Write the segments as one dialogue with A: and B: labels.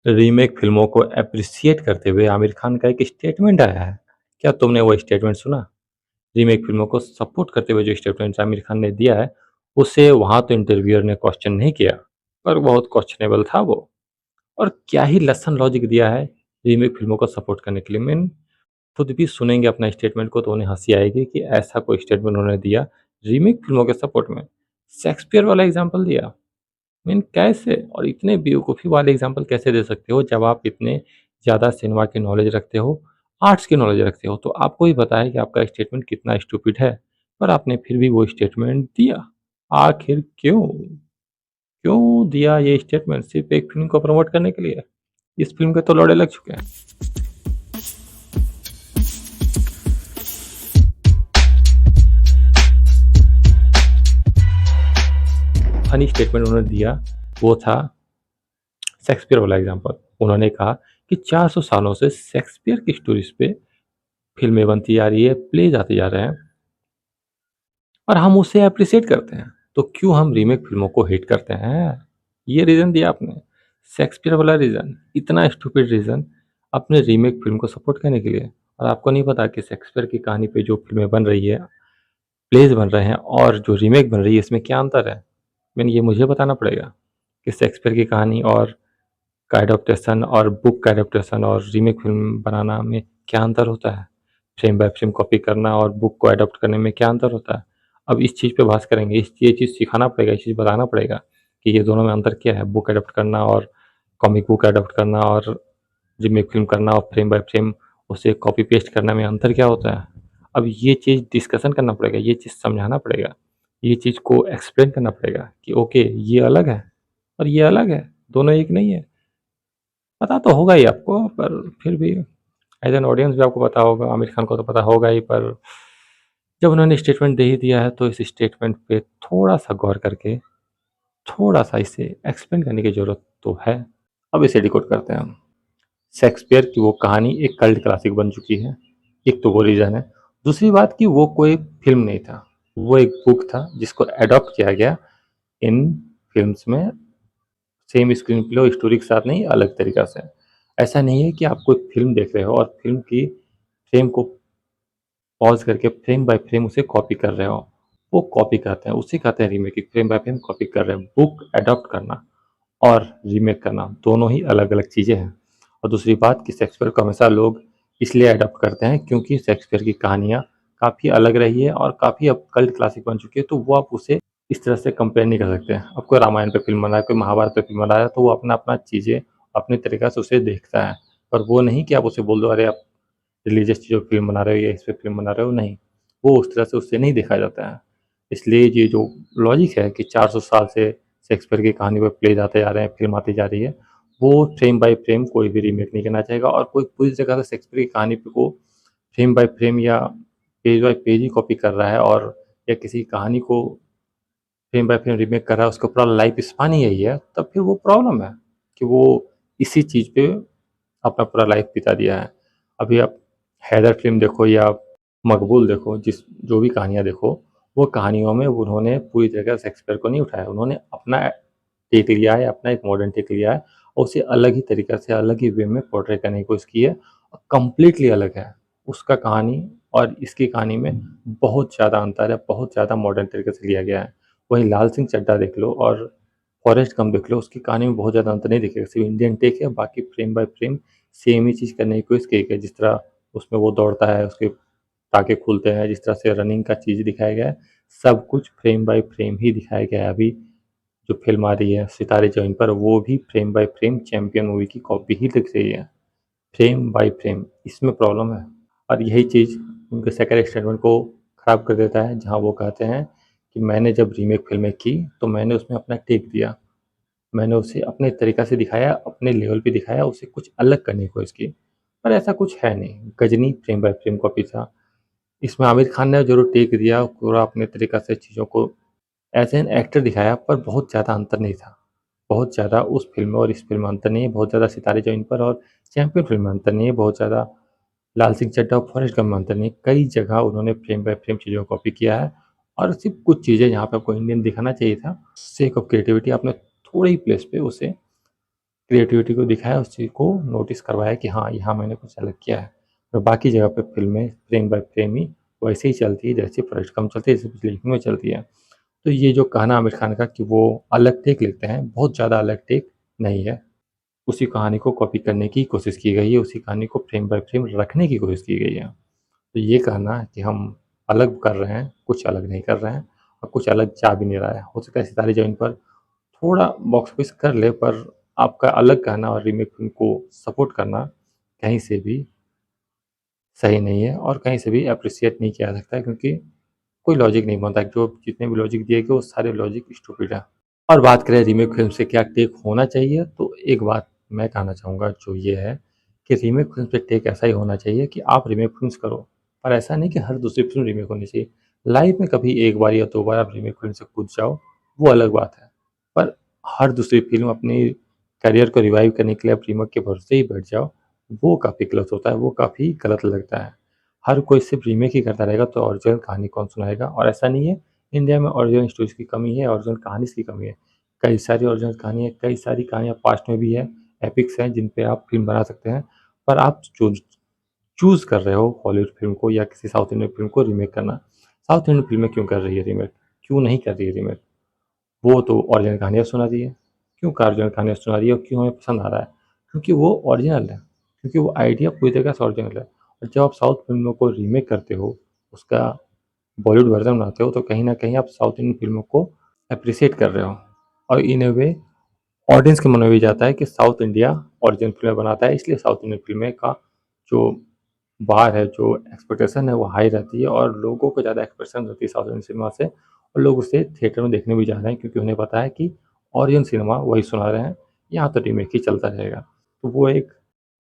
A: Remake फ़िल्मों को appreciate करते हुए आमिर खान का एक स्टेटमेंट आया है। क्या तुमने वो स्टेटमेंट सुना? रीमेक फ़िल्मों को सपोर्ट करते हुए जो स्टेटमेंट आमिर खान ने दिया है, उसे वहाँ तो इंटरव्यूअर ने क्वेश्चन नहीं किया, पर बहुत क्वेश्चनेबल था वो। और क्या ही लेसन लॉजिक दिया है रीमेक फ़िल्मों को सपोर्ट करने के लिए। खुद भी सुनेंगे अपना स्टेटमेंट को तो उन्हें हँसी आएगी कि ऐसा कोई स्टेटमेंट उन्होंने दिया रीमेक फ़िल्मों के सपोर्ट में। शेक्सपियर वाला एग्ज़ाम्पल दिया। कैसे और इतने बेवकूफ़ी वाले एग्ज़ाम्पल कैसे दे सकते हो जब आप इतने ज़्यादा सिनेमा की नॉलेज रखते हो, आर्ट्स की नॉलेज रखते हो, तो आपको ही पता है कि आपका स्टेटमेंट कितना स्टूपिड है, पर आपने फिर भी वो स्टेटमेंट दिया। आखिर क्यों? क्यों दिया ये स्टेटमेंट? सिर्फ़ एक फ़िल्म को प्रमोट करने के लिए? इस फ़िल्म के तो लौड़े लग चुके हैं। फ़नी स्टेटमेंट उन्होंने दिया, वो था शेक्सपियर वाला एग्ज़ाम्पल। उन्होंने कहा कि 400 सालों से शेक्सपियर की स्टोरीज़ पे फ़िल्में बनती जा रही है, प्लेज़ आते जा रहे हैं और हम उसे एप्रिशिएट करते हैं। तो क्यों हम रीमेक फ़िल्मों को हेट करते हैं? ये रीज़न दिया आपने। शेक्सपियर वाला रीज़न, इतना स्टूपिड रीज़न अपने रीमेक फ़िल्म को सपोर्ट करने के लिए। और आपको नहीं पता कि शेक्सपियर की कहानी पे जो फ़िल्में बन रही है, प्लेज़ बन रहे हैं और जो रीमेक बन रही है, इसमें क्या अंतर है? ये मुझे बताना पड़ेगा कि शेक्सपियर की कहानी और का एडॉप्टेशन और बुक का एडॉप्टेशन और रीमेक फ़िल्म बनाना में क्या अंतर होता है? फ्रेम बाय फ्रेम कॉपी करना और बुक को एडॉप्ट करने में क्या अंतर होता है? अब इस चीज़ पे बहस करेंगे, ये चीज़ सिखाना पड़ेगा, ये चीज़ बताना पड़ेगा कि ये दोनों में अंतर क्या है? बुक एडॉप्ट करना और कॉमिक बुक एडॉप्ट करना और रीमेक फ़िल्म करना और फ्रेम बाय फ्रेम उसे कॉपी पेस्ट करने में अंतर क्या होता है? अब ये चीज़ डिस्कशन करना पड़ेगा, ये चीज़ समझाना पड़ेगा, ये चीज़ को एक्सप्लेन करना पड़ेगा कि ओके, ये अलग है और ये अलग है, दोनों एक नहीं है। पता तो होगा ही आपको, पर फिर भी एज़ एन ऑडियंस भी आपको पता होगा, आमिर खान को तो पता होगा ही, पर जब उन्होंने स्टेटमेंट दे ही दिया है, तो इस स्टेटमेंट पे थोड़ा-सा गौर करके, थोड़ा-सा इसे एक्सप्लेन करने की ज़रूरत तो है। अब इसे डिकोड करते हैं हम। शेक्सपियर की वो कहानी एक कल्ट क्लासिक बन चुकी है, एक तो वो रीज़न है। दूसरी बात कि वो कोई फ़िल्म नहीं था, वो एक बुक था जिसको एडॉप्ट किया गया इन फ़िल्म्स में, सेम स्क्रीन प्ले और स्टोरी के साथ नहीं, अलग तरीक़ा से। ऐसा नहीं है कि आप कोई फ़िल्म देख रहे हो और फ़िल्म की फ्रेम को पॉज़ करके फ्रेम बाय फ्रेम उसे कॉपी कर रहे हो। वो कॉपी कहते हैं, उसे कहते हैं remaking, frame by frame copy कर रहे हैं। बुक एडॉप्ट करना और रीमेक करना दोनों ही अलग-अलग चीज़ें हैं। और दूसरी बात कि शेक्सपियर को हमेशा लोग इसलिए एडॉप्ट करते हैं क्योंकि शेक्सपियर की कहानियाँ काफ़ी अलग रही है और काफ़ी अब कल्ट क्लासिक बन चुकी है, तो वो आप उसे इस तरह से कंपेयर नहीं कर सकते। अब कोई रामायण पे फ़िल्म बना है, कोई महाभारत पे फ़िल्म बना है, तो वो अपना-अपना चीज़ें अपने तरीक़ा से उसे देखता है। पर वो नहीं कि आप उसे बोल दो, अरे आप रिलीजियस चीज़ों पे फ़िल्म बना रहे हो या इस पे फ़िल्म बना रहे हो, नहीं। वो उस तरह से उससे नहीं देखा जाता है। इसलिए ये जो लॉजिक है कि 400 साल से शेक्सपियर की कहानी पे प्लेज़ आते जा रहे हैं, फ़िल्म आती जा रही है, वो फ्रेम बाय फ्रेम कोई भी रीमेक नहीं करना चाहेगा और कोई पूरी जगह से शेक्सपियर की कहानी को फ्रेम बाय फ्रेम या पेज बाय पेज ही कॉपी कर रहा है और या किसी कहानी को फ्रेम बाय फ्रेम रीमेक कर रहा है, उसका पूरा लाइफ़ स्पान ही यही है, तब फिर वो प्रॉब्लम है कि वो इसी चीज़ पे अपना पूरा लाइफ़ बिता दिया है। अभी आप हैदर फ़िल्म देखो या मकबूल देखो, जो भी कहानियाँ देखो, वो कहानियों में उन्होंने पूरी तरह से शेक्सपियर को नहीं उठाया। उन्होंने अपना टेक लिया है, अपना एक मॉडर्न टेक लिया है और उसे अलग ही तरीक़े से, अलग ही वे में पोर्ट्रे करने की कोशिश की है और कंप्लीटली अलग है। उसका कहानी और इसकी कहानी में बहुत ज़्यादा अंतर है, बहुत ज़्यादा मॉडर्न तरीक़े से लिया गया है। वहीं लाल सिंह चड्ढा देख लो और फॉरेस्ट गम्प देख लो, उसकी कहानी में बहुत ज़्यादा अंतर नहीं दिखेगा, सिर्फ़ इंडियन टेक है, बाकी फ्रेम बाय फ्रेम सेम ही चीज़ करने की कोशिश की है। जिस तरह उसमें वो दौड़ता है, उसके टाँके खुलते हैं, जिस तरह से रनिंग का चीज़ दिखाया गया है, सब कुछ फ्रेम बाय फ्रेम ही दिखाया गया है। अभी जो फ़िल्म आ रही है सितारे ज़मीन पर, वो भी frame by frame champion movie की कॉपी ही दिख रही है, फ्रेम बाय फ्रेम, इसमें प्रॉब्लम है। और यही चीज़ उनके सेकंड स्टेटमेंट को ख़राब कर देता है, जहाँ वो कहते हैं कि मैंने जब रीमेक फ़िल्में की, तो मैंने उसमें अपना टेक दिया। मैंने उसे अपने तरीक़ा से दिखाया, अपने लेवल पे दिखाया, उसे कुछ अलग करने की कोशिश की। पर ऐसा कुछ है नहीं, Ghazni frame by frame copy था। इसमें आमिर खान ने ज़रूर टेक दिया, पूरा अपने तरीक़ा से चीज़ों को एज़ एन एक्टर दिखाया, पर बहुत ज़्यादा अंतर नहीं था। बहुत ज़्यादा उस फ़िल्म में और इस फ़िल्म में अंतर नहीं है, बहुत ज़्यादा सितारे ज़मीन पर और चैंपियन फ़िल्म में अंतर नहीं है, बहुत ज़्यादा लाल सिंह चड्ढा और फॉरेस्ट गम्प में अंतर नहीं है। कई जगह उन्होंने फ्रेम बाय फ्रेम चीज़ों को कॉपी किया है और सिर्फ़ कुछ चीज़ें जहाँ पे आपको इंडियन दिखाना चाहिए था, सेक ऑफ क्रिएटिविटी आपने थोड़े ही प्लेस पे उसे क्रिएटिविटी को दिखाया, उस चीज़ को नोटिस करवाया कि हाँ, यहाँ मैंने कुछ अलग किया है। और बाकी जगह पे फ़िल्में फ्रेम बाय फ्रेम ही वैसे ही चलती है जैसे फर्स्ट कम चलती है, जैसे पिछली फ़िल्म में चलती है। तो ये जो कहना आमिर खान का कि वो अलग टेक लेते हैं, बहुत ज़्यादा अलग टेक नहीं है। उसी कहानी को कॉपी करने की कोशिश की गई है, उसी कहानी को फ्रेम बाय फ्रेम रखने की कोशिश की गई है। तो ये कहना कि हम अलग कर रहे हैं, कुछ अलग नहीं कर रहे हैं और कुछ अलग जा भी नहीं रहा है। हो सकता है सितारे ज़मीन पर थोड़ा बॉक्स ऑफिस कर ले, पर आपका अलग कहना और रीमेक फ़िल्म को सपोर्ट करना कहीं से भी सही नहीं है और कहीं से भी एप्रिशिएट नहीं किया जा सकता है, क्योंकि कोई लॉजिक नहीं बनता। जो जितने भी लॉजिक दिए गए वो सारे लॉजिक स्टूपिड है। और बात करें रीमेक फ़िल्म से क्या टेक होना चाहिए, तो एक बात मैं कहना चाहूँगा जो ये है कि रीमेक फ़िल्म से टेक ऐसा ही होना चाहिए कि आप रीमेक फ़िल्म्स करो, पर ऐसा नहीं कि हर दूसरी फ़िल्म रीमेक होनी चाहिए। लाइफ़ में कभी 1 बार या 2 बार आप रीमेक फ़िल्म से कूद जाओ, वो अलग बात है। पर हर दूसरी फ़िल्म अपनी करियर को रिवाइव करने के लिए आप रीमेक के भरोसे ही बैठ जाओ, वो काफ़ी गलत होता है, वो काफ़ी गलत लगता है। हर कोई सिर्फ़ रीमेक ही करता रहेगा तो ओरिजिनल कहानी कौन सुनाएगा? और ऐसा नहीं है, इंडिया में ओरिजिनल स्टोरीज़ की कमी है, ओरिजिनल कहानीज़ की कमी है। कई सारी ओरिजिनल कहानी है, कई सारी कहानियाँ पास्ट में भी है, एपिक्स हैं जिन पे आप फ़िल्म बना सकते हैं। पर आप चूज़ कर रहे हो हॉलीवुड फ़िल्म को या किसी साउथ इंडियन फ़िल्म को रीमेक करना। साउथ इंडियन फ़िल्में क्यों कर रही है रीमेक? क्यों नहीं कर रही है रीमेक? वो तो ओरिजिनल कहानियाँ सुना रही है। क्यों ओरिजिनल कहानियाँ सुना रही है और क्यों हमें पसंद आ रहा है? क्योंकि वो ओरिजिनल है, क्योंकि वो आइडिया पूरी तरीके से ओरिजिनल है। और जब आप साउथ फ़िल्मों को रीमेक करते हो, उसका बॉलीवुड वर्ज़न बनाते हो, तो कहीं न कहीं आप साउथ इंडियन फ़िल्मों को एप्रिशिएट कर रहे हो। और इन अ वे ऑडियंस के मन में भी जाता है कि साउथ इंडिया ओरिजिनल फ़िल्में बनाता है, इसलिए साउथ इंडियन फ़िल्में का जो बार है, जो एक्सपेक्टेशन है वो हाई रहती है और लोगों को ज़्यादा एक्सपेक्टेशन होती है साउथ इंडियन सिनेमा से और लोग उसे थिएटर में देखने भी जा रहे हैं, क्योंकि उन्हें पता है कि ओरिजिनल सिनेमा वही सुना रहे हैं, यहाँ तो रीमेक ही चलता रहेगा। तो वो एक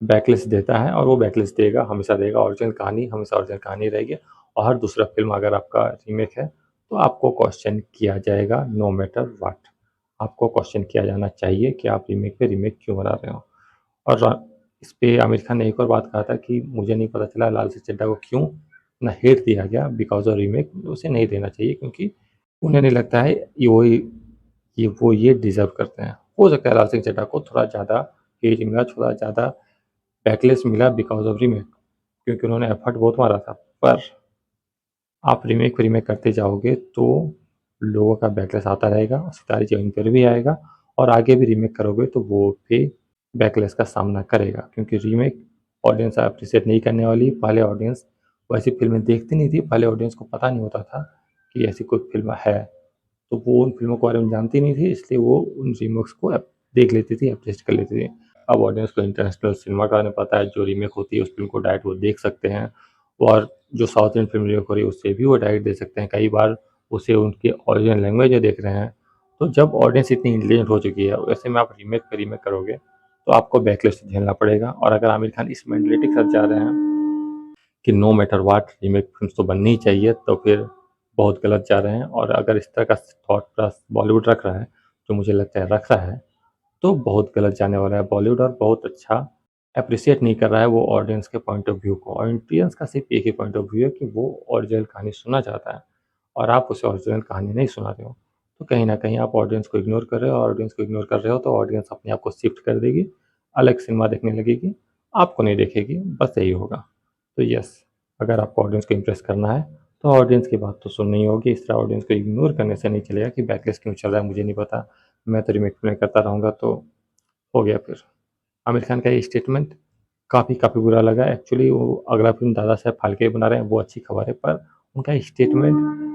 A: बैकलिस्ट देता है और वो बैकलिस्ट देगा, हमेशा देगा। ओरिजिनल कहानी हमेशा ओरिजिनल कहानी रहेगी और हर दूसरा फ़िल्म अगर आपका रीमेक है, तो आपको क्वेश्चन किया जाएगा नो मैटर व्हाट। आपको क्वेश्चन किया जाना चाहिए कि आप रीमेक पे रीमेक क्यों बना रहे हो? और इस पे आमिर खान ने एक और बात कहा था कि मुझे नहीं पता चला लाल सिंह चड्ढा को क्यों ना हेट दिया गया बिकॉज़ ऑफ रीमेक। उसे नहीं देना चाहिए, क्योंकि उन्हें नहीं लगता है कि वो ये डिज़र्व करते हैं। हो सकता है लाल सिंह चड्ढा को थोड़ा ज़्यादा हेट मिला, थोड़ा ज़्यादा बैकलैश मिला बिकॉज़ ऑफ रीमेक, क्योंकि उन्होंने एफर्ट बहुत मारा था। पर आप रीमेक करते जाओगे तो लोगों का बैकलैश आता रहेगा, सितारे ज़मीन पर भी आएगा और आगे भी रीमेक करोगे तो वो भी बैकलैश का सामना करेगा, क्योंकि रीमेक ऑडियंस एप्रिशिएट नहीं करने वाली। पहले ऑडियंस वैसी फ़िल्में देखती नहीं थी, पहले ऑडियंस को पता नहीं होता था कि ऐसी कोई फ़िल्म है, तो वो उन फ़िल्मों के बारे में जानती नहीं थी, इसलिए वो उन रीमेक्स को देख लेती थी, एप्रिशिएट कर लेती थी। अब ऑडियंस को इंटरनेशनल सिनेमा के बारे में पता है, जो रीमेक होती है उस फ़िल्म को डायरेक्ट वो देख सकते हैं और जो साउथ इंडियन फ़िल्म रीमेक हो रही है उससे भी वो डायरेक्ट देख सकते हैं। कई बार उसे उनके ओरिजिनल लैंग्वेज में देख रहे हैं। तो जब ऑडियंस इतनी इंटेलिजेंट हो चुकी है, ऐसे में आप रीमेक पे रीमेक करोगे, तो आपको बैकलैश झेलना पड़ेगा। और अगर आमिर खान इस मेंटालिटी के साथ जा रहे हैं कि no matter what remake films तो बननी ही चाहिए, तो फिर बहुत गलत जा रहे हैं। और अगर इस तरह का थॉट प्रोसेस बॉलीवुड रख रहा है, जो मुझे लगता है रख रहा है, तो बहुत गलत जाने वाला है बॉलीवुड और बहुत अच्छा एप्रिशिएट नहीं कर रहा है वो ऑडियंस के पॉइंट ऑफ व्यू को। ऑडियंस का सिर्फ़ एक ही पॉइंट ऑफ व्यू है कि वो ओरिजिनल कहानी सुनना चाहता है और आप उसे ओरिजिनल कहानी नहीं सुना रहे हो। तो कहीं न कहीं आप ऑडियंस को इग्नोर कर रहे हो और ऑडियंस को इग्नोर कर रहे हो तो ऑडियंस अपने आप को शिफ्ट कर देगी, अलग सिनेमा देखने लगेगी, आपको नहीं देखेगी, बस यही होगा। तो यस, अगर आपको ऑडियंस को इम्प्रेस करना है, तो ऑडियंस की बात तो सुननी होगी। इस तरह ऑडियंस को इग्नोर करने से नहीं चलेगा कि बैकलैश क्यों चल रहा है मुझे नहीं पता, मैं तो रीमेक में करता रहूँगा, तो हो गया फिर। आमिर खान का ये स्टेटमेंट काफ़ी काफ़ी बुरा लगा। एक्चुअली वो अगला फ़िल्म दादा साहब फाल्के बना रहे हैं, वो अच्छी खबर है, पर उनका स्टेटमेंट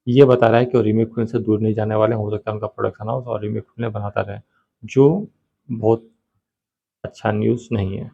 A: ये बता रहा है कि वो रीमेक फ़िल्म से दूर नहीं जाने वाले हैं। हो सकता है उनका प्रोडक्शन हाउस और रीमेक फ़िल्में बनाता रहे, जो बहुत अच्छा न्यूज़ नहीं है।